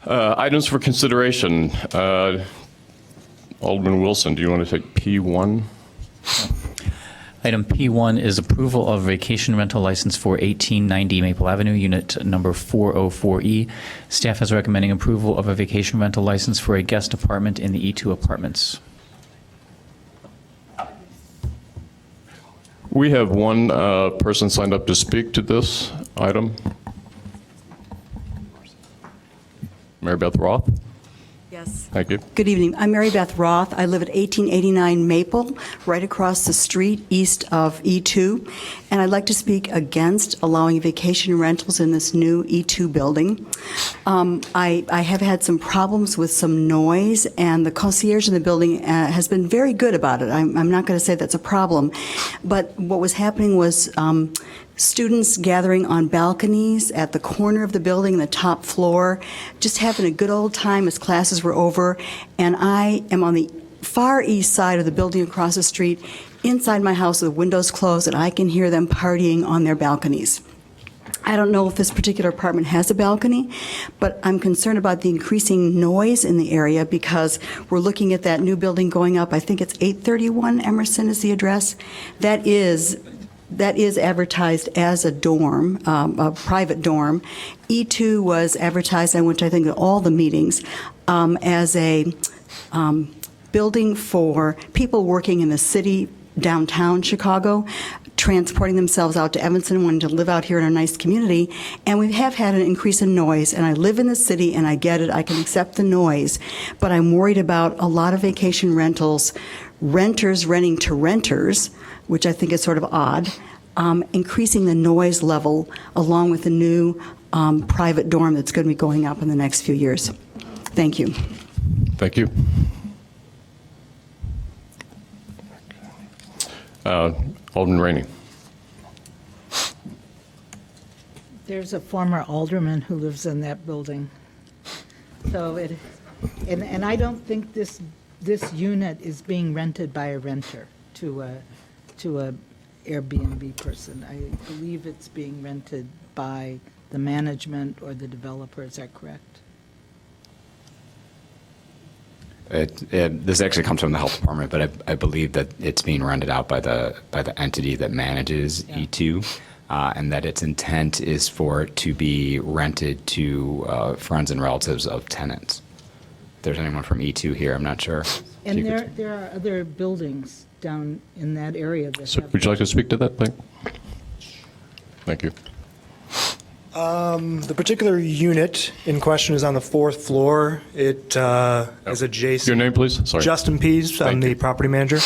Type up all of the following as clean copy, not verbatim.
Items for consideration. Alderman Wilson, do you want to take P1? Item P1 is approval of vacation rental license for 1890 Maple Avenue, unit number 404E. Staff is recommending approval of a vacation rental license for a guest apartment in the E2 apartments. We have one person signed up to speak to this item. Mary Beth Roth. Yes. Thank you. Good evening. I'm Mary Beth Roth. I live at 1889 Maple, right across the street east of E2. And I'd like to speak against allowing vacation rentals in this new E2 building. I have had some problems with some noise, and the concierge in the building has been very good about it. I'm not going to say that's a problem. But what was happening was students gathering on balconies at the corner of the building, the top floor, just having a good old time as classes were over. And I am on the far east side of the building across the street, inside my house with the windows closed, and I can hear them partying on their balconies. I don't know if this particular apartment has a balcony, but I'm concerned about the increasing noise in the area because we're looking at that new building going up. I think it's 831 Emerson is the address. That is advertised as a dorm, a private dorm. E2 was advertised, I went to, I think, all the meetings, as a building for people working in the city, downtown Chicago, transporting themselves out to Evanston, wanting to live out here in a nice community. And we have had an increase in noise, and I live in the city, and I get it, I can accept the noise, but I'm worried about a lot of vacation rentals, renters renting to renters, which I think is sort of odd, increasing the noise level along with the new private dorm that's going to be going up in the next few years. Thank you. Thank you. Alderman Rainey. There's a former alderman who lives in that building. So and I don't think this unit is being rented by a renter to a Airbnb person. I believe it's being rented by the management or the developer. Is that correct? This actually comes from the health department, but I believe that it's being rented out by the entity that manages E2, and that its intent is for it to be rented to friends and relatives of tenants. If there's anyone from E2 here, I'm not sure. And there are other buildings down in that area that So have. would you like to speak to that thing? Thank you. The particular unit in question is on the 4th floor. It is adjacent. Your name, please? Sorry. Justin Pease. I'm the property manager.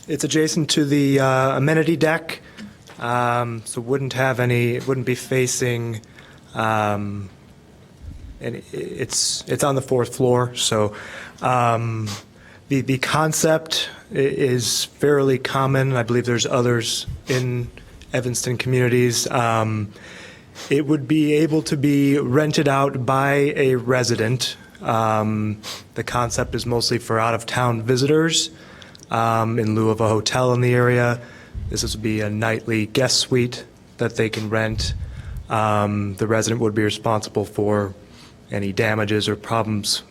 It's adjacent to the amenity deck, so it wouldn't be facing, and it's on the 4th floor. So the concept is fairly common. I believe there's others in Evanston communities. It would be able to be rented out by a resident. The concept is mostly for out-of-town visitors in lieu of a hotel in the area. This would be a nightly guest suite that they can rent. The resident would be responsible for any damages or problems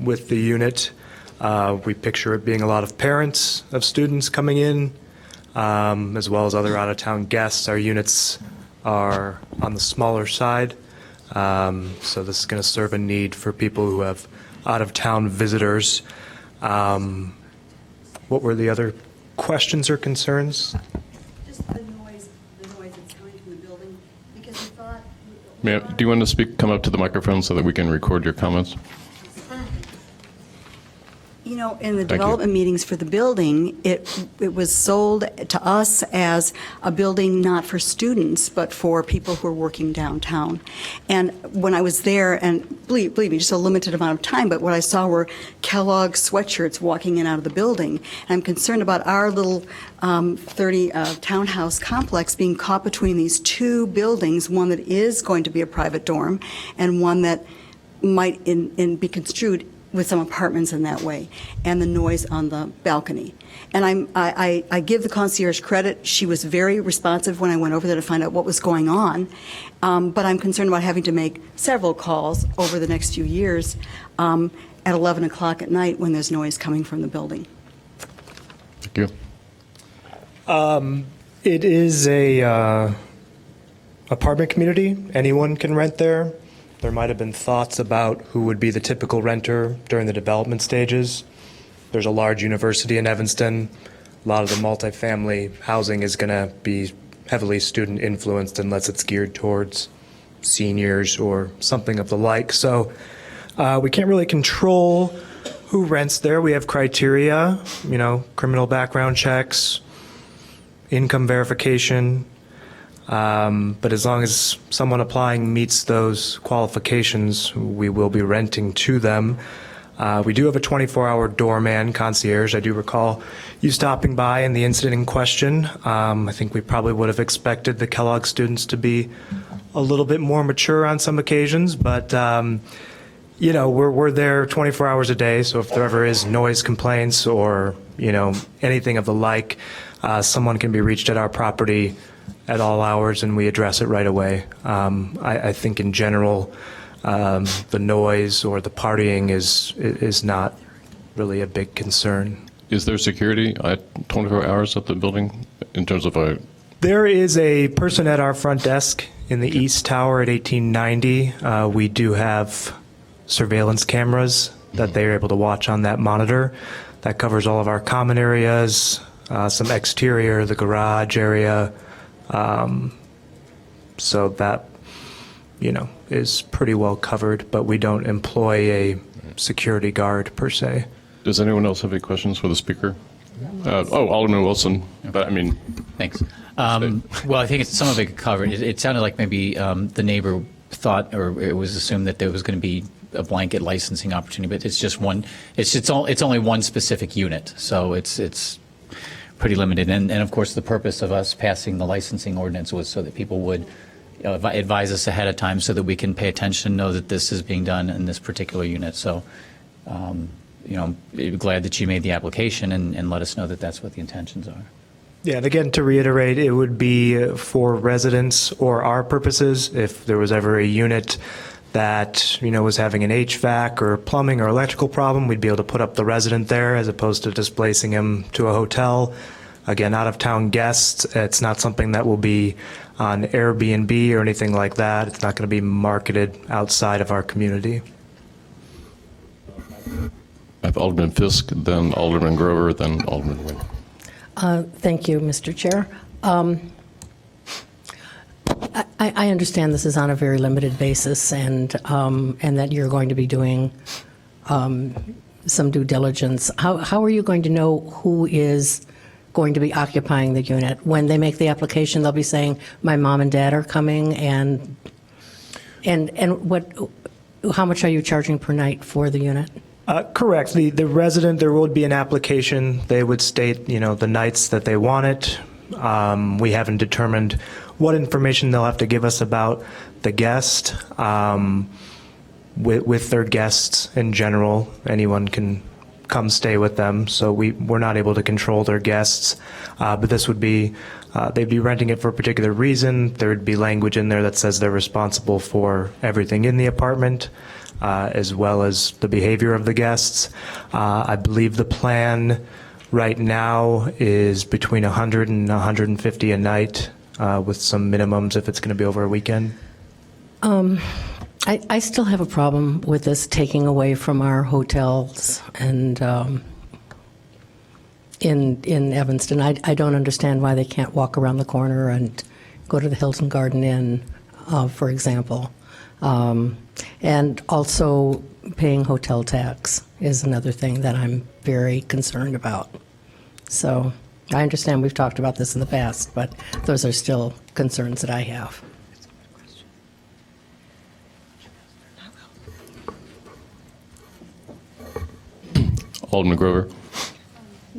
with the unit. We picture it being a lot of parents of students coming in, as well as other out-of-town guests. Our units are on the smaller side, so this is going to serve a need for people who have out-of-town visitors. What were the other questions or concerns? Just the noise that's coming from the building, because we thought. Do you want to come up to the microphone so that we can record your comments? You know, in the development meetings for the building, it was sold to us as a building not for students, but for people who are working downtown. And when I was there, and believe me, just a limited amount of time, but what I saw were Kellogg sweatshirts walking in and out of the building. And I'm concerned about our little 30 townhouse complex being caught between these two buildings, one that is going to be a private dorm and one that might be construed with some apartments in that way, and the noise on the balcony. And I give the concierge credit. She was very responsive when I went over there to find out what was going on. But I'm concerned about having to make several calls over the next few years at 11 o'clock at night when there's noise coming from the building. Thank you. It is a apartment community. Anyone can rent there. There might have been thoughts about who would be the typical renter during the development stages. There's a large university in Evanston. A lot of the multifamily housing is going to be heavily student influenced unless it's geared towards seniors or something of the like. So we can't really control who rents there. We have criteria, criminal background checks, income verification. But as long as someone applying meets those qualifications, we will be renting to them. We do have a 24-hour doorman concierge. I do recall you stopping by and the incident in question. I think we probably would have expected the Kellogg students to be a little bit more mature on some occasions, but we're there 24 hours a day. So if there ever is noise complaints or anything of the like, someone can be reached at our property at all hours, and we address it right away. I think in general, the noise or the partying is not really a big concern. Is there security at 24 hours at the building in terms of a, There is a person at our front desk in the East Tower at 1890. We do have surveillance cameras that they're able to watch on that monitor. That covers all of our common areas, some exterior, the garage area. So that, is pretty well covered, but we don't employ a security guard per se. does anyone else have any questions for the speaker? Alderman Wilson, but I mean, Thanks. Well, I think some of it covered. It sounded like maybe the neighbor thought, or it was assumed that there was going to be a blanket licensing opportunity, but it's just one. It's only one specific unit, so it's pretty limited. And of course, the purpose of us passing the licensing ordinance was so that people would advise us ahead of time, so that we can pay attention, know that this is being done in this particular unit. So, glad that you made the application and let us know that that's what the intentions are. Yeah, and again, to reiterate, it would be for residents or our purposes. If there was ever a unit that, was having an HVAC or plumbing or electrical problem, we'd be able to put up the resident there as opposed to displacing him to a hotel. Again, out-of-town guests, it's not something that will be on Airbnb or anything like that. It's not going to be marketed outside of our community. I have Alderman Fisk, then Alderman Grover, then Alderman Wynn. Thank you, Mr. Chair. I understand this is on a very limited basis, and that you're going to be doing some due diligence. How are you going to know who is going to be occupying the unit? When they make the application, they'll be saying, "My mom and dad are coming," and what? How much are you charging per night for the unit? Correct. The resident, there would be an application. They would state, the nights that they want it. We haven't determined what information they'll have to give us about the guest. With their guests in general, anyone can come stay with them. So we're not able to control their guests. But this would be, they'd be renting it for a particular reason. There would be language in there that says they're responsible for everything in the apartment, as well as the behavior of the guests. I believe the plan right now is between 100 and 150 a night, with some minimums if it's going to be over a weekend. I still have a problem with this taking away from our hotels and in Evanston. I don't understand why they can't walk around the corner and go to the Hilton Garden Inn, for example. And also paying hotel tax is another thing that I'm very concerned about. So I understand we've talked about this in the past, but those are still concerns that I have. Alderman Grover.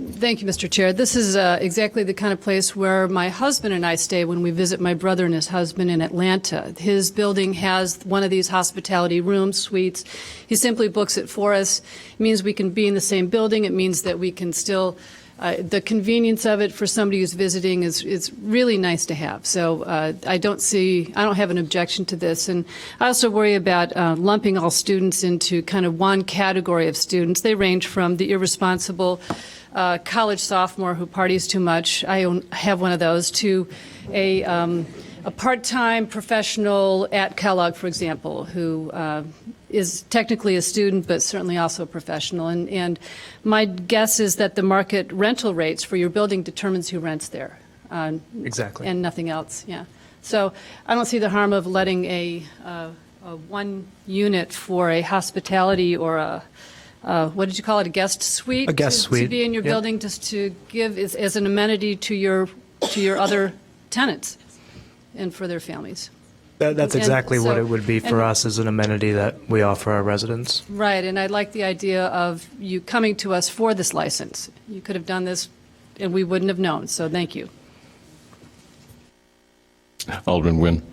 Thank you, Mr. Chair. This is exactly the kind of place where my husband and I stay when we visit my brother and his husband in Atlanta. His building has one of these hospitality rooms, suites. He simply books it for us. It means we can be in the same building. It means that we can still, the convenience of it for somebody who's visiting is really nice to have. So I don't have an objection to this. And I also worry about lumping all students into kind of one category of students. They range from the irresponsible college sophomore who parties too much. I have one of those, to a part-time professional at Kellogg, for example, who is technically a student but certainly also a professional. And my guess is that the market rental rates for your building determines who rents there. Exactly. And nothing else, yeah. So I don't see the harm of letting a one unit for a hospitality or a what did you call it, a guest suite? A guest to suite, be in your yep. building, just to give as an amenity to your other tenants and for their families. That's And exactly what so- it would be for and- us as an amenity that we offer our residents. Right, and I like the idea of you coming to us for this license. You could have done this and we wouldn't have known, so thank you. Alderman Nguyen.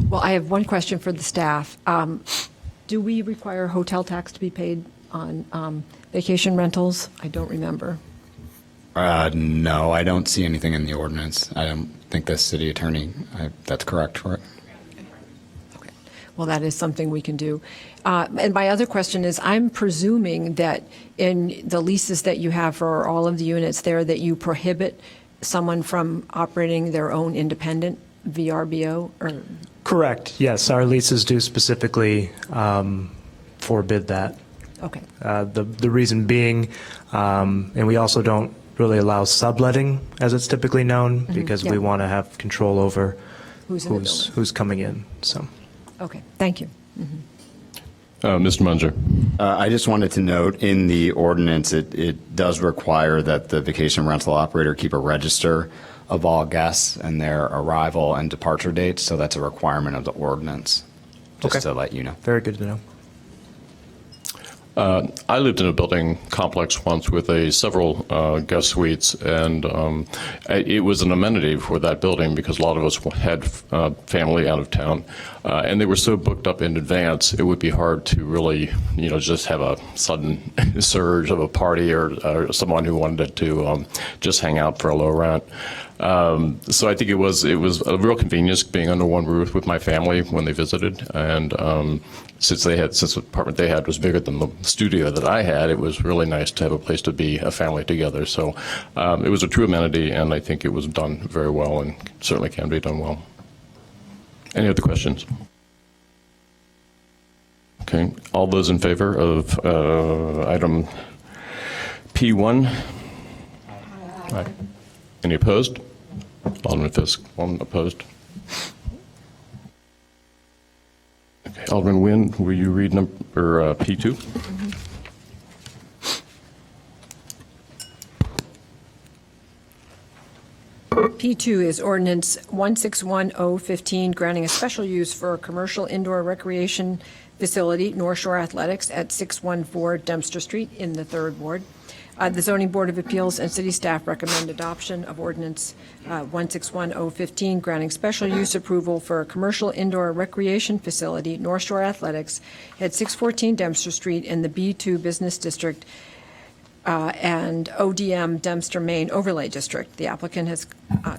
Well, I have one question for the staff. Do we require hotel tax to be paid on vacation rentals? I don't remember. No, I don't see anything in the ordinance. I don't think the city attorney, that's correct for it. Okay. Well, that is something we can do. And my other question is, I'm presuming that in the leases that you have for all of the units there, that you prohibit someone from operating their own independent VRBO or? Correct, yes. Our leases do specifically forbid that. Okay. The reason being, and we also don't really allow subletting, as it's typically known, because yeah. we want to have control over Who's in the building. who's coming in, so. Okay, thank you. Mr. Munger. I just wanted to note in the ordinance, it does require that the vacation rental operator keep a register of all guests and their arrival and departure dates, so that's a requirement of the ordinance, just Okay. to let you know. Very good to know. I lived in a building complex once with several guest suites, and it was an amenity for that building because a lot of us had family out of town, and they were so booked up in advance, it would be hard to really, just have a sudden surge of a party or someone who wanted to just hang out for a low rent. So I think it was a real convenience being under one roof with my family when they visited, and since the apartment they had was bigger than the studio that I had, it was really nice to have a place to be a family together. So it was a true amenity, and I think it was done very well, and certainly can be done well. Any other questions? Okay, all those in favor of item P1? Aye. Any opposed? Alderman Fisk, one opposed. Okay, Alderman Nguyen, will you read number P2? P2 is ordinance 161015, granting a special use for a commercial indoor recreation facility, North Shore Athletics, at 614 Dempster Street in the 3rd Ward. The Zoning Board of Appeals and city staff recommend adoption of ordinance 161015, granting special use approval for a commercial indoor recreation facility, North Shore Athletics, at 614 Dempster Street in the B2 Business District and ODM Dempster Main Overlay District. The applicant has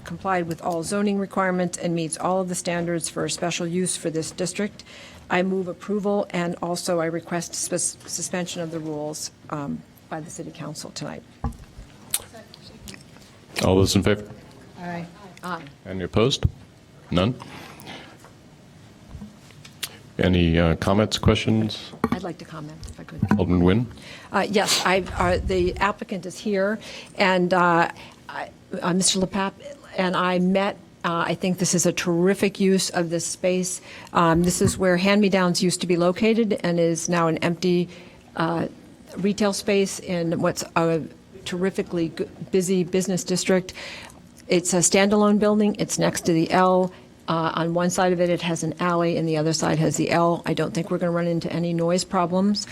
complied with all zoning requirements and meets all of the standards for special use for this district. I move approval, and also I request suspension of the rules by the City Council tonight. All those in favor? Aye. Aye. Any opposed? None? Any comments, questions? I'd like to comment, if I could. Alderman Nguyen? Yes, the applicant is here, and Mr. LePap and I met. I think this is a terrific use of this space. This is where Hand-Me-Downs used to be located and is now an empty retail space in what's a terrifically busy business district. It's a standalone building. It's next to the L. On one side of it, it has an alley, and the other side has the L. I don't think we're going to run into any noise problems.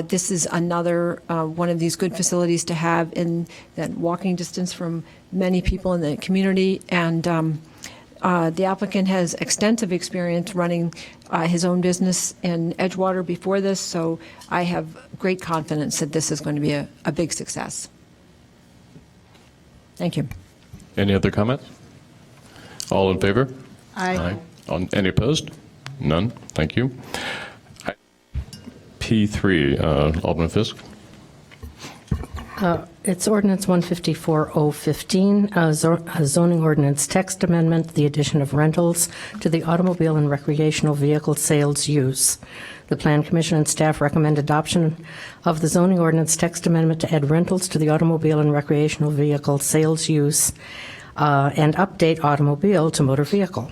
This is another one of these good facilities to have in that walking distance from many people in the community. And the applicant has extensive experience running his own business in Edgewater before this, so I have great confidence that this is going to be a big success. Thank you. Any other comments? All in favor? Aye. Any opposed? None. Thank you. P3, Alderman Fisk. It's ordinance 154-015, a zoning ordinance text amendment, the addition of rentals to the automobile and recreational vehicle sales use. The Plan Commission and staff recommend adoption of the zoning ordinance text amendment to add rentals to the automobile and recreational vehicle sales use and update automobile to motor vehicle.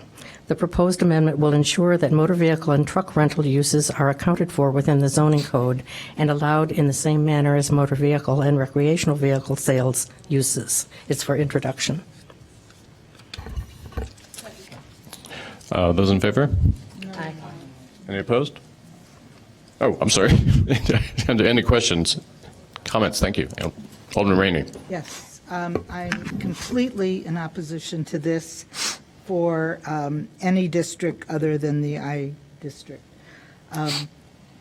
The proposed amendment will ensure that motor vehicle and truck rental uses are accounted for within the zoning code and allowed in the same manner as motor vehicle and recreational vehicle sales uses. It's for introduction. Those in favor? Aye. Any opposed? Oh, I'm sorry. Any questions? Comments? Thank you. Alderman Rainey. Yes, I'm completely in opposition to this for any district other than the I district.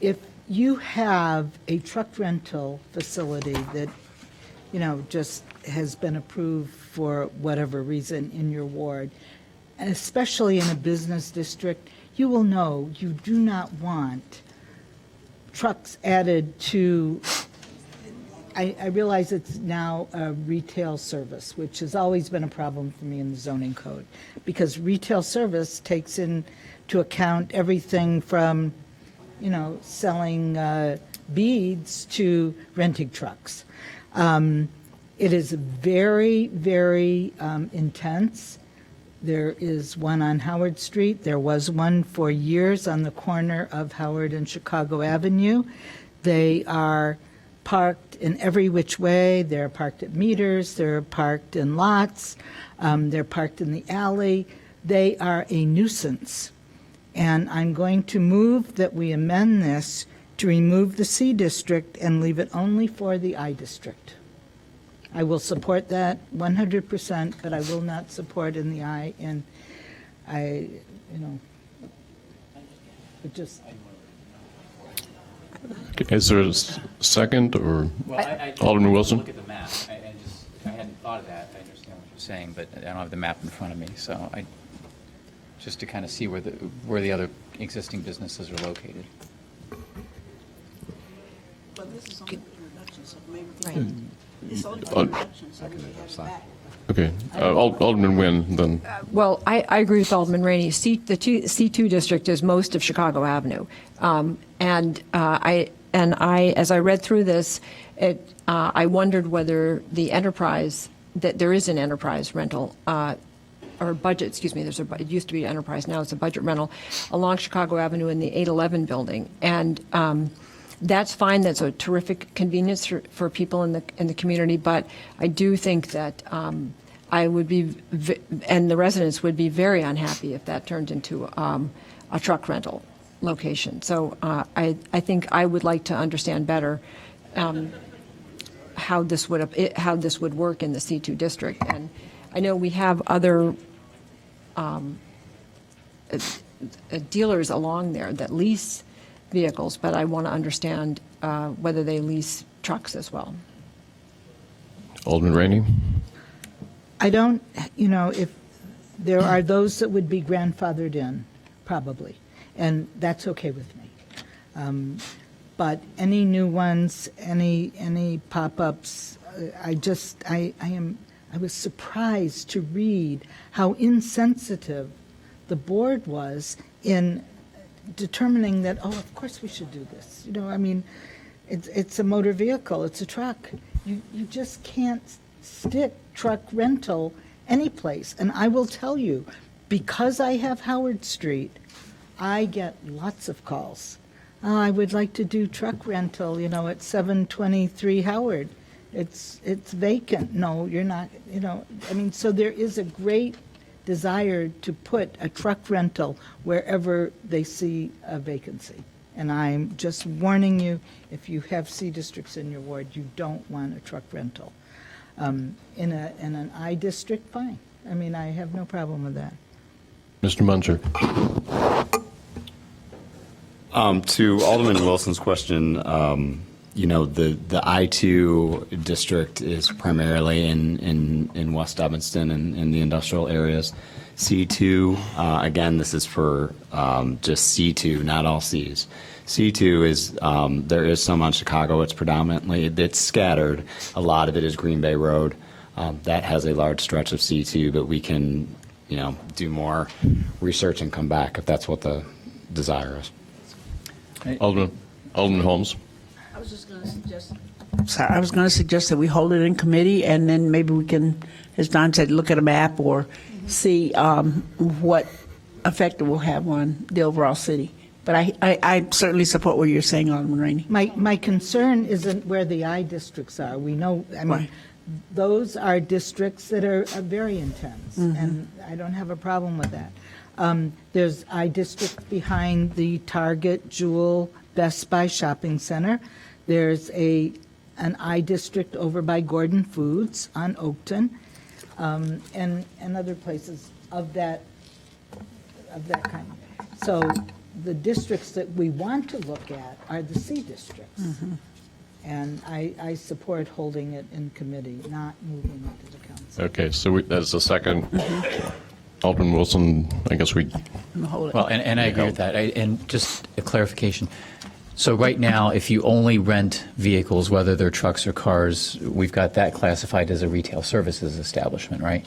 If you have a truck rental facility that, just has been approved for whatever reason in your ward, and especially in a business district, you will know you do not want trucks added to. I realize it's now a retail service, which has always been a problem for me in the zoning code, because retail service takes into account everything from, selling beads to renting trucks. It is very, very intense. There is one on Howard Street. There was one for years on the corner of Howard and Chicago Avenue. They are parked in every which way. They're parked at meters. They're parked in lots. They're parked in the alley. They are a nuisance. And I'm going to move that we amend this to remove the C district and leave it only for the I district. I will support that 100%, but I will not support in the I. And it just. Is there a second or Alderman Wilson? Look at the map. I hadn't thought of that. I understand what you're saying, but I don't have the map in front of me. So just to kind of see where the other existing businesses are located. But this is only the introduction, so maybe it's only the introduction, so we have it back. Okay. Alderman Nguyen, then. Well, I agree with Alderman Rainey. The C2 district is most of Chicago Avenue. And I, as I read through this, I wondered whether the enterprise, that there is an enterprise rental, or budget, excuse me, it used to be enterprise, now it's a budget rental, along Chicago Avenue in the 811 building. And that's fine, that's a terrific convenience for people in the community, but I do think that I would be, and the residents would be very unhappy if that turned into a truck rental location. So I think I would like to understand better how this would work in the C2 district. And I know we have other dealers along there that lease vehicles, but I want to understand whether they lease trucks as well. Alderman Rainey. I don't, if there are those that would be grandfathered in, probably, and that's okay with me. But any new ones, any pop-ups, I was surprised to read how insensitive the board was in determining that, of course we should do this. It's a motor vehicle, it's a truck. You just can't stick truck rental anyplace. And I will tell you, because I have Howard Street, I get lots of calls. I would like to do truck rental, at 723 Howard. It's vacant. No, you're not, so there is a great desire to put a truck rental wherever they see a vacancy. And I'm just warning you, if you have C districts in your ward, you don't want a truck rental. In an I district, fine. I mean, I have no problem with that. Mr. Munzer. To Alderman Wilson's question, the I-2 district is primarily in West Evanston and in the industrial areas. C2, again, this is for just C2, not all Cs. C2 is, there is some on Chicago. It's scattered. A lot of it is Green Bay Road. That has a large stretch of C2, but we can, do more research and come back if that's what the desire is. Alderman Holmes. I was going to suggest that we hold it in committee, and then maybe we can, as Don said, look at a map or see what effect it will have on the overall city. But I certainly support what you're saying, Alderman Rainey. My concern isn't where the I districts are. We know, I mean, Right. those are districts that are very intense, and I don't have a problem with that. There's I district behind the Target, Jewel, Best Buy shopping center. There's an I district over by Gordon Foods on Oakton, and other places of that kind. So the districts that we want to look at are the C districts. And I support holding it in committee, not moving it to the council. Okay, so that's the second. Alderman Wilson, I guess we. Hold it. Well, and I agree with that. And just a clarification. So right now, if you only rent vehicles, whether they're trucks or cars, we've got that classified as a retail services establishment, right?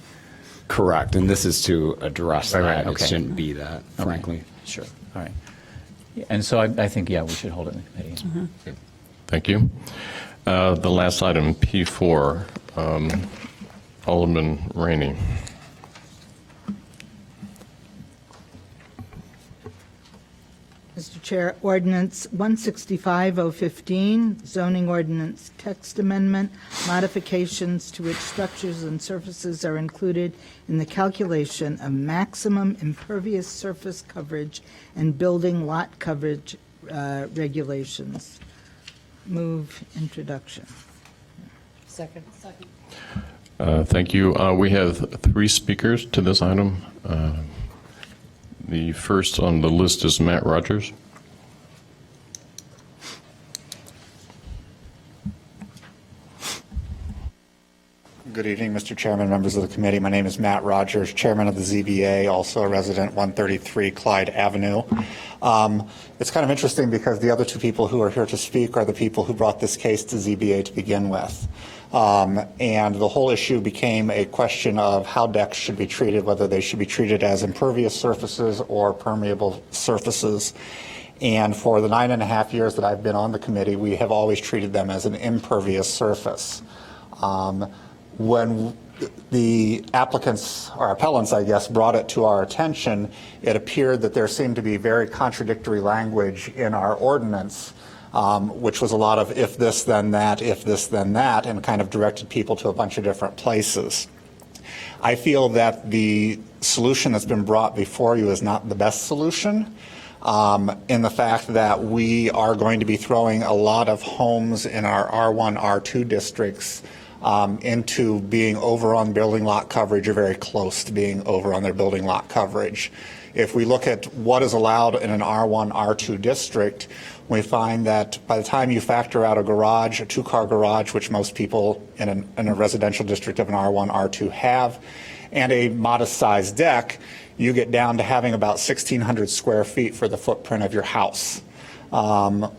Correct, and this is to address Right, that. okay. It shouldn't be that, frankly. Sure. All right. And so I think, we should hold it in the committee. Thank you. The last item, P4, Alderman Rainey. Mr. Chair, ordinance 165-015, zoning ordinance text amendment, modifications to which structures and surfaces are included in the calculation of maximum impervious surface coverage and building lot coverage regulations. Move introduction. Second. Thank you. We have 3 speakers to this item. The first on the list is Matt Rogers. Good evening, Mr. Chairman, members of the committee. My name is Matt Rogers, chairman of the ZBA, also a resident 133 Clyde Avenue. It's kind of interesting because the other 2 people who are here to speak are the people who brought this case to ZBA to begin with. And the whole issue became a question of how decks should be treated, whether they should be treated as impervious surfaces or permeable surfaces. And for the 9.5 years that I've been on the committee, we have always treated them as an impervious surface. When the applicants, or appellants, I guess, brought it to our attention, it appeared that there seemed to be very contradictory language in our ordinance, which was a lot of if this, then that, if this, then that, and kind of directed people to a bunch of different places. I feel that the solution that's been brought before you is not the best solution, in the fact that we are going to be throwing a lot of homes in our R1, R2 districts into being over on building lot coverage or very close to being over on their building lot coverage. If we look at what is allowed in an R1, R2 district, we find that by the time you factor out a garage, a 2-car garage, which most people in a residential district of an R1, R2 have, and a modest-sized deck, you get down to having about 1,600 square feet for the footprint of your house,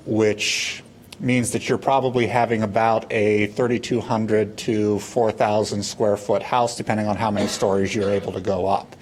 which means that you're probably having about a 3,200 to 4,000 square foot house, depending on how many stories you're able to go up.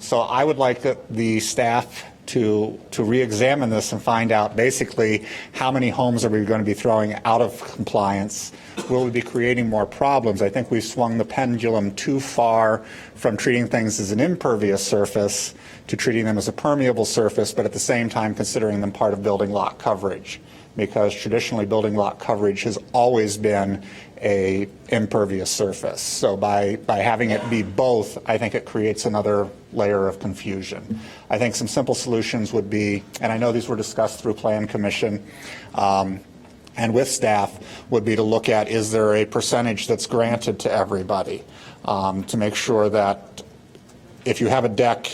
So I would like the staff to re-examine this and find out basically how many homes are we going to be throwing out of compliance will we be creating more problems? I think we've swung the pendulum too far from treating things as an impervious surface to treating them as a permeable surface, but at the same time considering them part of building lot coverage, because traditionally building lot coverage has always been a impervious surface. So by having it be both, I think it creates another layer of confusion. I think some simple solutions would be, and I know these were discussed through Plan Commission and with staff, would be to look at, is there a percentage that's granted to everybody to make sure that if you have a deck,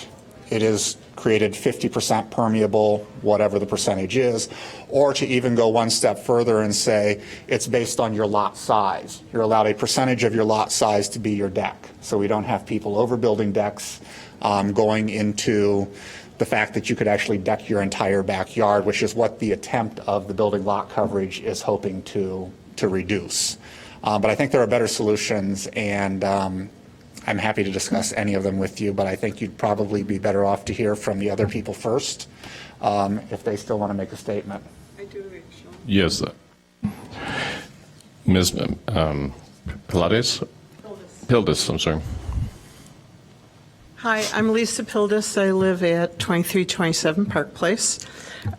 it is created 50% permeable, whatever the percentage is, or to even go one step further and say it's based on your lot size. You're allowed a percentage of your lot size to be your deck. So we don't have people overbuilding decks going into the fact that you could actually deck your entire backyard, which is what the attempt of the building lot coverage is hoping to reduce. But I think there are better solutions, and I'm happy to discuss any of them with you, but I think you'd probably be better off to hear from the other people first if they still want to make a statement. I do agree, Sean. Yes. Ms. Pilates? Pildes, I'm sorry. Hi, I'm Lisa Pildes. I live at 2327 Park Place.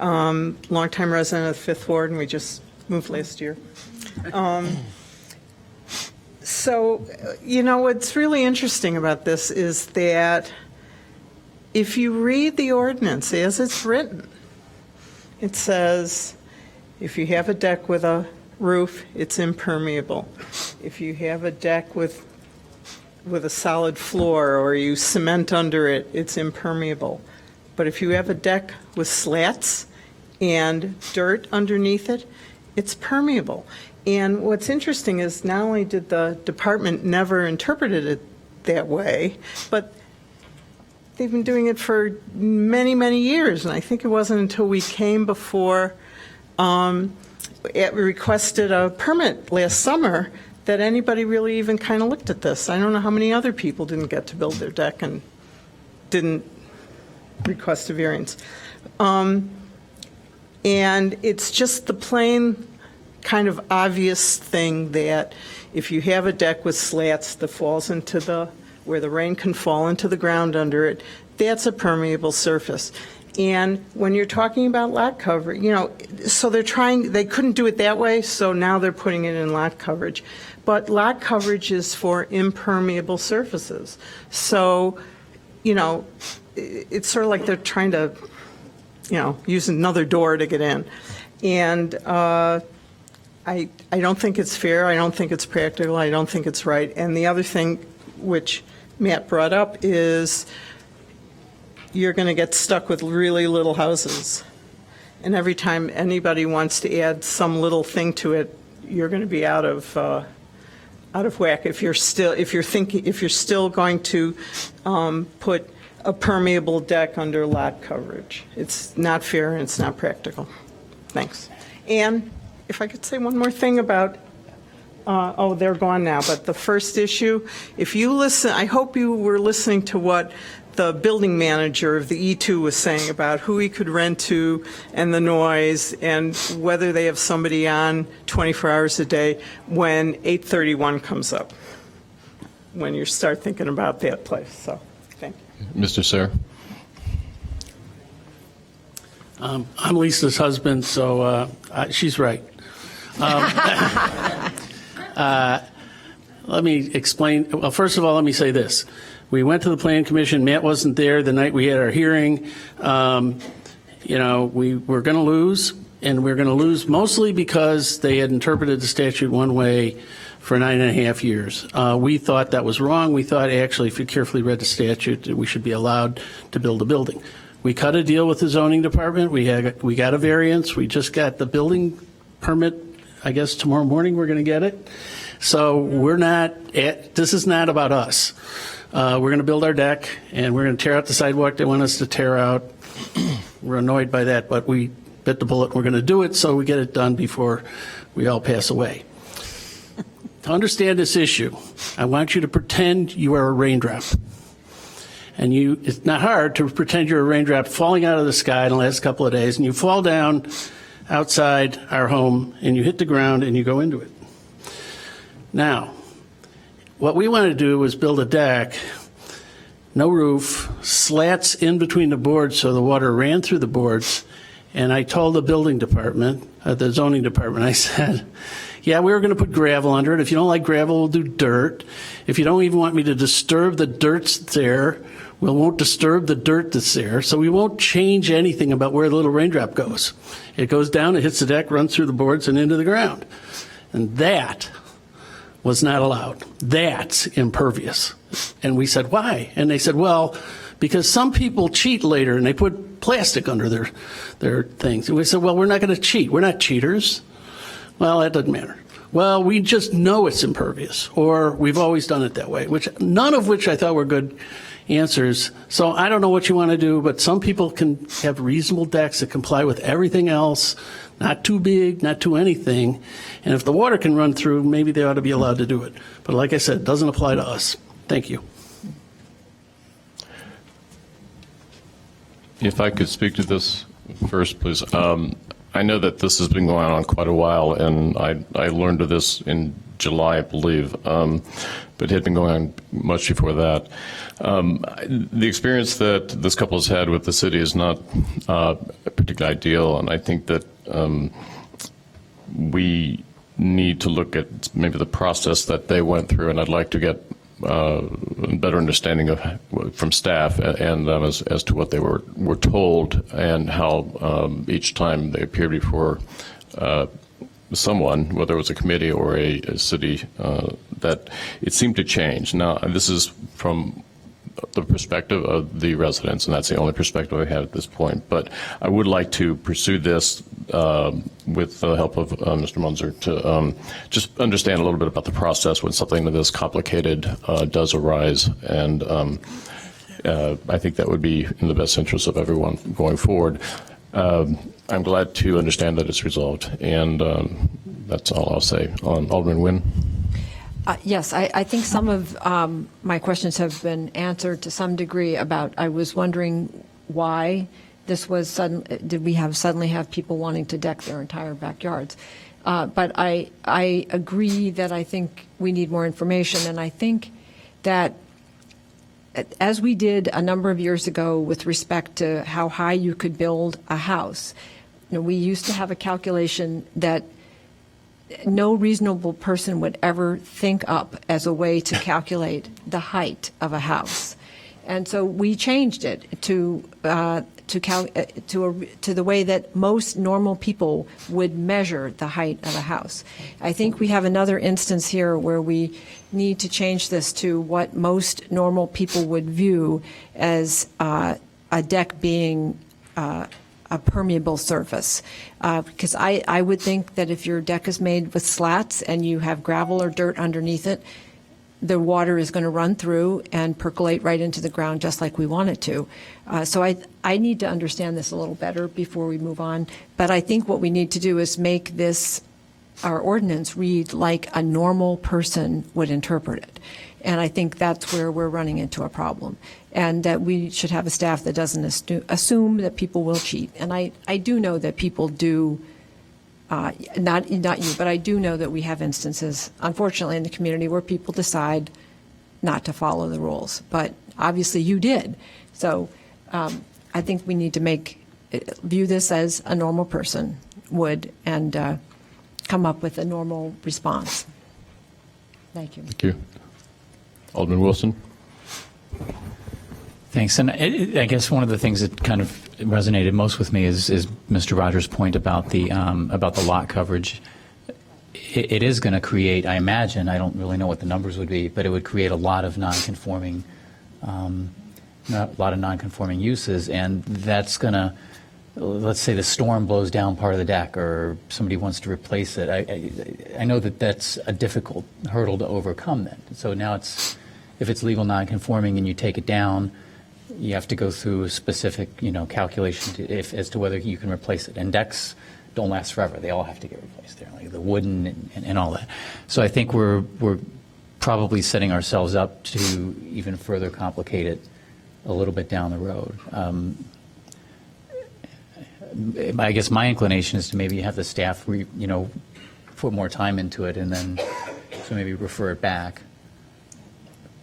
Longtime resident of the Fifth Ward, and we just moved last year. So, you know, what's really interesting about this is that if you read the ordinance as it's written, it says if you have a deck with a roof, it's impermeable. If you have a deck with a solid floor or you cement under it, it's impermeable. But if you have a deck with slats and dirt underneath it, it's permeable. And what's interesting is not only did the department never interpreted it that way, but they've been doing it for many, many years. And I think it wasn't until we came before, requested a permit last summer that anybody really even kind of looked at this. I don't know how many other people didn't get to build their deck and didn't request a variance. And it's just the plain kind of obvious thing that if you have a deck with slats that falls into where the rain can fall into the ground under it, that's a permeable surface. And when you're talking about lot coverage, you know, so they couldn't do it that way, so now they're putting it in lot coverage. But lot coverage is for impermeable surfaces. So, you know, it's sort of like they're trying to, you know, use another door to get in. And I don't think it's fair. I don't think it's practical. I don't think it's right. And the other thing which Matt brought up is you're going to get stuck with really little houses. And every time anybody wants to add some little thing to it, you're going to be out of whack if you're still going to put a permeable deck under lot coverage. It's not fair and it's not practical. Thanks. And if I could say one more thing about, they're gone now, but the first issue, if you listen, I hope you were listening to what the building manager of the E2 was saying about who he could rent to and the noise and whether they have somebody on 24 hours a day when 831 comes up, when you start thinking about that place. So, thank you. Mr. Sayre? I'm Lisa's husband, so she's right. Let me explain. Well, first of all, let me say this. We went to the Plan Commission. Matt wasn't there the night we had our hearing. You know, we were going to lose, and we're going to lose mostly because they had interpreted the statute one way for 9.5 years. We thought that was wrong. We thought, actually, if you carefully read the statute, that we should be allowed to build a building. We cut a deal with the zoning department. We got a variance. We just got the building permit. I guess tomorrow morning we're going to get it. So this is not about us. We're going to build our deck, and we're going to tear out the sidewalk they want us to tear out. We're annoyed by that, but we bit the bullet. We're going to do it so we get it done before we all pass away. To understand this issue, I want you to pretend you are a raindrop. And it's not hard to pretend you're a raindrop falling out of the sky in the last couple of days, and you fall down outside our home, and you hit the ground, and you go into it. Now, what we wanted to do was build a deck, no roof, slats in between the boards so the water ran through the boards. And I told the building department, the zoning department, I said, yeah, we were going to put gravel under it. If you don't like gravel, we'll do dirt. If you don't even want me to disturb the dirt that's there, we won't disturb the dirt that's there. So we won't change anything about where the little raindrop goes. It goes down, it hits the deck, runs through the boards and into the ground. And that was not allowed. That's impervious. And we said, why? And they said, well, because some people cheat later and they put plastic under their things. And we said, well, we're not going to cheat. We're not cheaters. Well, that doesn't matter. Well, we just know it's impervious, or we've always done it that way, which none of which I thought were good answers. So I don't know what you want to do, but some people can have reasonable decks that comply with everything else, not too big, not too anything. And if the water can run through, maybe they ought to be allowed to do it. But like I said, it doesn't apply to us. Thank you. If I could speak to this first, please. I know that this has been going on quite a while, and I learned of this in July, I believe, but it had been going on much before that. The experience that this couple has had with the city is not particularly ideal, and I think that we need to look at maybe the process that they went through, and I'd like to get a better understanding of from staff and as to what they were told and how each time they appeared before someone, whether it was a committee or a city, that it seemed to change. Now, this is from the perspective of the residents, and that's the only perspective I have at this point. But I would like to pursue this with the help of Mr. Munzer to just understand a little bit about the process when something this complicated does arise. And I think that would be in the best interest of everyone going forward. I'm glad to understand that it's resolved, and that's all I'll say. Alderman Nguyen. Yes, I think some of my questions have been answered to some degree about, I was wondering why this was sudden, did we suddenly have people wanting to deck their entire backyards? But I agree that I think we need more information, and I think that as we did a number of years ago with respect to how high you could build a house, we used to have a calculation that no reasonable person would ever think up as a way to calculate the height of a house. And so we changed it to the way that most normal people would measure the height of a house. I think we have another instance here where we need to change this to what most normal people would view as a deck being a permeable surface. Because I would think that if your deck is made with slats and you have gravel or dirt underneath it, the water is going to run through and percolate right into the ground just like we want it to. So I need to understand this a little better before we move on. But I think what we need to do is make this, our ordinance, read like a normal person would interpret it. And I think that's where we're running into a problem. And that we should have a staff that doesn't assume that people will cheat. And I do know that people do, not you, but I do know that we have instances, unfortunately, in the community where people decide not to follow the rules. But obviously you did. So I think we need to view this as a normal person would and come up with a normal response. Thank you. Thank you. Alderman Wilson. Thanks. And I guess one of the things that kind of resonated most with me is Mr. Rogers' point about the lot coverage. It is going to create, I imagine, I don't really know what the numbers would be, but it would create a lot of non-conforming uses, and that's going to, let's say the storm blows down part of the deck or somebody wants to replace it. I know that that's a difficult hurdle to overcome then. So now if it's legal non-conforming and you take it down, you have to go through a specific, calculation as to whether you can replace it. And decks don't last forever. They all have to get replaced. They're like the wooden and all that. So I think we're probably setting ourselves up to even further complicate it a little bit down the road. I guess my inclination is to maybe have the staff, put more time into it and then So maybe refer it back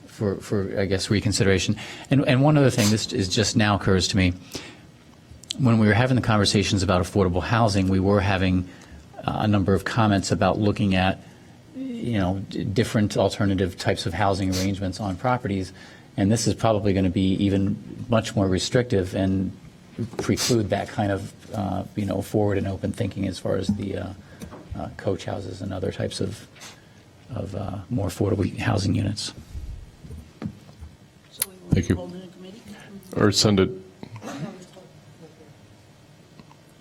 for I guess, reconsideration. And one other thing, this is just now occurs to me. When we were having the conversations about affordable housing, we were having a number of comments about looking at, different alternative types of housing arrangements on properties. And this is probably going to be even much more restrictive and preclude that kind of, forward and open thinking as far as the coach houses and other types of more affordable housing units. Thank you. Or send it.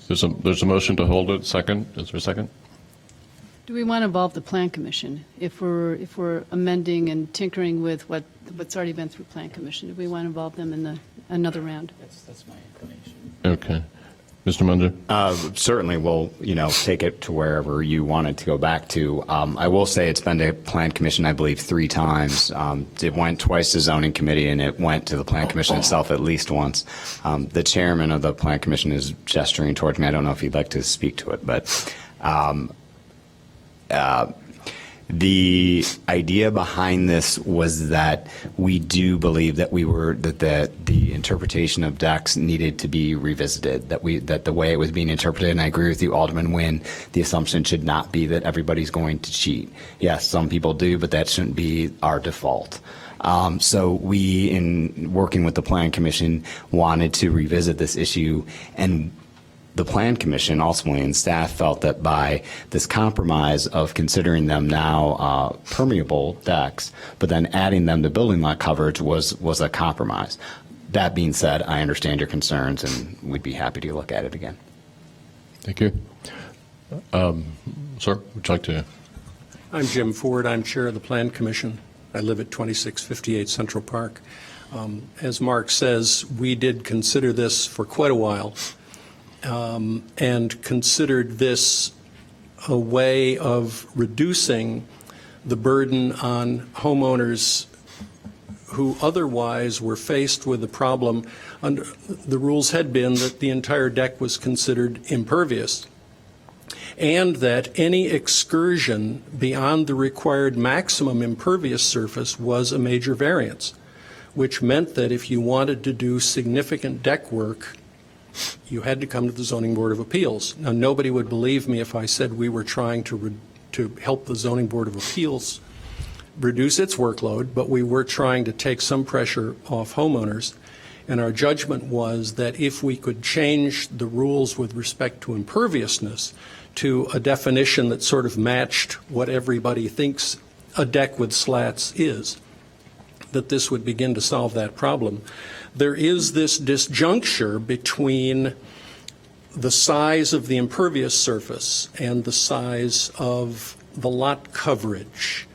There's a motion to hold it. Second. Is there a second? Do we want to involve the Plan Commission if we're amending and tinkering with what's already been through Plan Commission? Do we want to involve them in another round? That's my information. Okay. Mr. Munder? Certainly, we'll, take it to wherever you want it to go back to. I will say it's been to Plan Commission, I believe, 3 times. It went twice to Zoning Committee, and it went to the Plan Commission itself at least once. The chairman of the Plan Commission is gesturing towards me. I don't know if he'd like to speak to it, but the idea behind this was that we do believe that the interpretation of decks needed to be revisited, that the way it was being interpreted, and I agree with you, Alderman Nguyen, the assumption should not be that everybody's going to cheat. Yes, some people do, but that shouldn't be our default. So we, in working with the Plan Commission, wanted to revisit this issue, and the Plan Commission ultimately and staff felt that by this compromise of considering them now permeable decks, but then adding them to building lot coverage was a compromise. That being said, I understand your concerns, and we'd be happy to look at it again. Thank you. Sir, would you like to? I'm Jim Ford. I'm chair of the Plan Commission. I live at 2658 Central Park. As Mark says, we did consider this for quite a while. And considered this a way of reducing the burden on homeowners who otherwise were faced with the problem. The rules had been that the entire deck was considered impervious, and that any excursion beyond the required maximum impervious surface was a major variance, which meant that if you wanted to do significant deck work, you had to come to the Zoning Board of Appeals. Now, nobody would believe me if I said we were trying to help the Zoning Board of Appeals reduce its workload, but we were trying to take some pressure off homeowners. And our judgment was that if we could change the rules with respect to imperviousness to a definition that sort of matched what everybody thinks a deck with slats is, that this would begin to solve that problem. There is this disjuncture between the size of the impervious surface and the size of the lot coverage.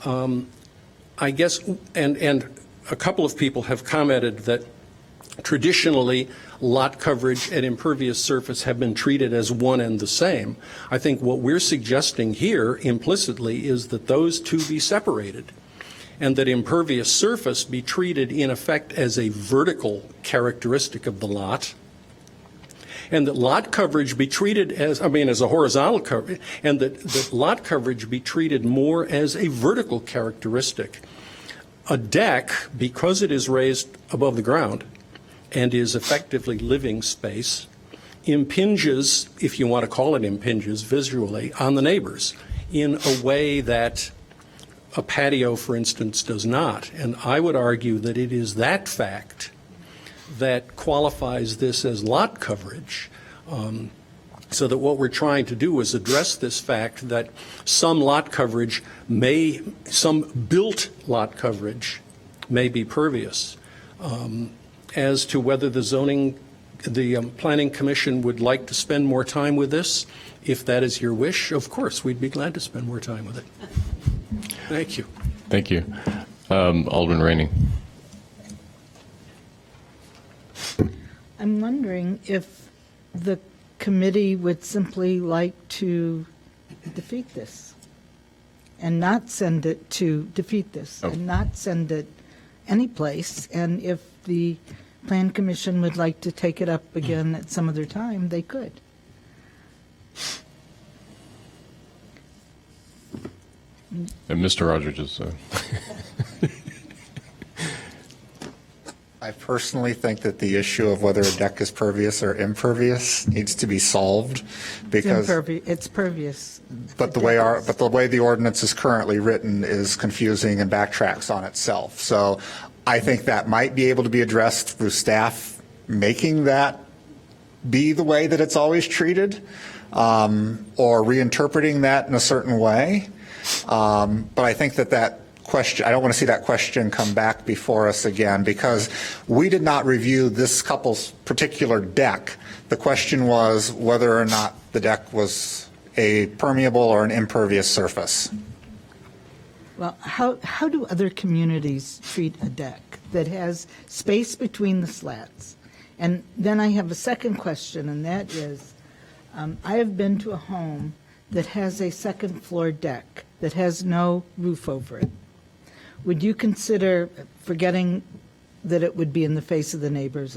I guess, and a couple of people have commented that traditionally lot coverage and impervious surface have been treated as one and the same. I think what we're suggesting here implicitly is that those two be separated, and that impervious surface be treated in effect as a vertical characteristic of the lot, and that lot coverage be treated as a horizontal coverage, and that lot coverage be treated more as a vertical characteristic. A deck, because it is raised above the ground and is effectively living space, impinges, if you want to call it impinges visually, on the neighbors in a way that a patio, for instance, does not. And I would argue that it is that fact that qualifies this as lot coverage, so that what we're trying to do is address this fact that some lot coverage some built lot coverage may be pervious. As to whether the Planning Commission would like to spend more time with this, if that is your wish, of course, we'd be glad to spend more time with it. Thank you. Thank you. Alderman Rainey. I'm wondering if the committee would simply like to defeat this and not send it to defeat this and not send it anyplace. And if the Plan Commission would like to take it up again at some other time, they could. And Mr. Rogers is, I personally think that the issue of whether a deck is pervious or impervious needs to be solved because. It's pervious. But the way the ordinance is currently written is confusing and backtracks on itself. So I think that might be able to be addressed through staff making that be the way that it's always treated, or reinterpreting that in a certain way. But I think that question, I don't want to see that question come back before us again because we did not review this couple's particular deck. The question was whether or not the deck was a permeable or an impervious surface. Well, how do other communities treat a deck that has space between the slats? And then I have a second question, and that is, I have been to a home that has a second floor deck that has no roof over it. Would you consider, forgetting that it would be in the face of the neighbors,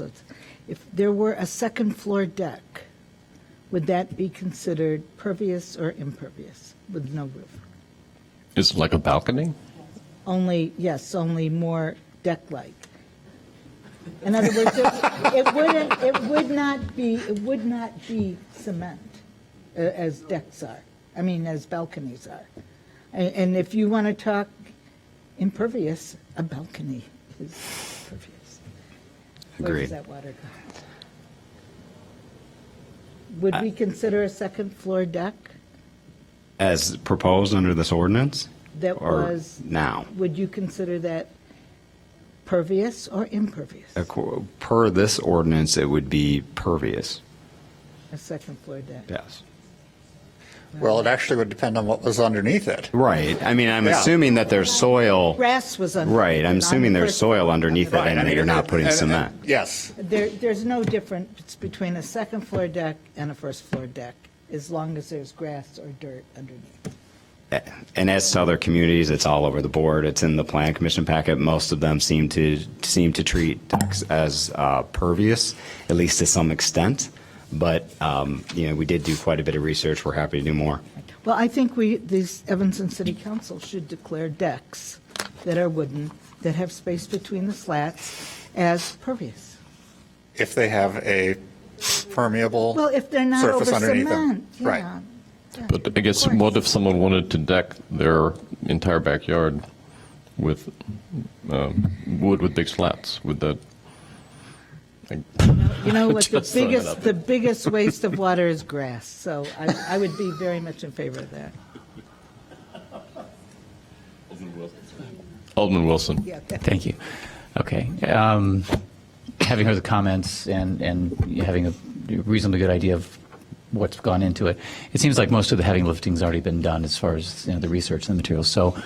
if there were a second floor deck, would that be considered pervious or impervious with no roof? is it like a balcony? Only, yes, only more deck-like. In other words, it would not be cement as decks are. I mean, as balconies are. And if you want to talk impervious, a balcony is pervious. Where Agreed. does that water go? Would we consider a second floor deck As proposed under this ordinance? that Or was? now? Would you consider that pervious or impervious? Per this ordinance, it would be pervious. A second floor deck? Yes. Well, it actually would depend on what was underneath it. Right. I mean, I'm Yeah. assuming that there's soil. Grass was under. Right. I'm on assuming the there's first soil floor. underneath it Right, I and that mean, you're not putting cement. Yes. There's no difference between a second floor deck and a first floor deck, as long as there's grass or dirt underneath. And as to other communities, it's all over the board. It's in the Plan Commission packet. Most of them seem to treat decks as pervious, at least to some extent. But we did do quite a bit of research. We're happy to do more. Well, I think this Evanston City Council should declare decks that are wooden, that have space between the slats, as pervious. If they have a permeable Well, if they're not over surface underneath cement, them. Right. yeah. But I guess what if someone wanted to deck their entire backyard with wood with big slats? Would that? You know what, Just throwing it out the biggest waste of water is grass, so I would be very much in favor of that. Alderman Wilson. Yeah. Thank you. Okay. Having heard the comments and having a reasonably good idea of what's gone into it, it seems like most of the heavy lifting's already been done as far as the research and the materials. So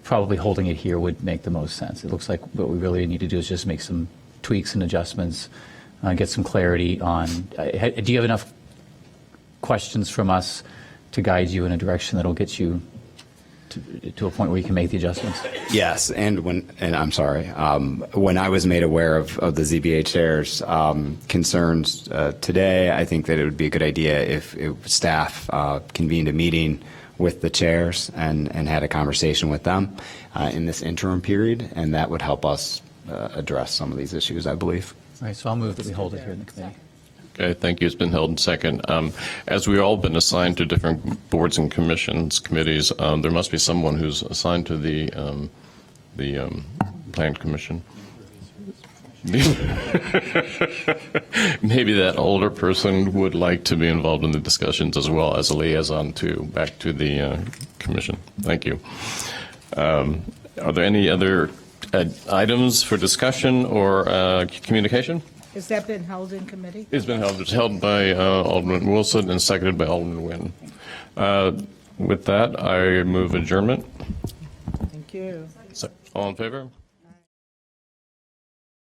probably holding it here would make the most sense. It looks like what we really need to do is just make some tweaks and adjustments, get some clarity on. Do you have enough questions from us to guide you in a direction that'll get you to a point where you can make the adjustments? Yes, and I'm sorry, when I was made aware of the ZBA chair's concerns today, I think that it would be a good idea if staff convened a meeting with the chairs and had a conversation with them in this interim period, and that would help us address some of these issues, I believe. All right, so I'll move that we hold it here in the committee. Okay, thank you. It's been held in second. As we've all been assigned to different boards and commissions, committees, there must be someone who's assigned to the Plan Commission. Maybe that older person would like to be involved in the discussions as well as a liaison back to the commission. Thank you. Are there any other items for discussion or communication? Has that been held in committee? It's been held. It's held by Alderman Wilson and seconded by Alderman Nguyen. With that, I move adjournment. Thank you. All in favor?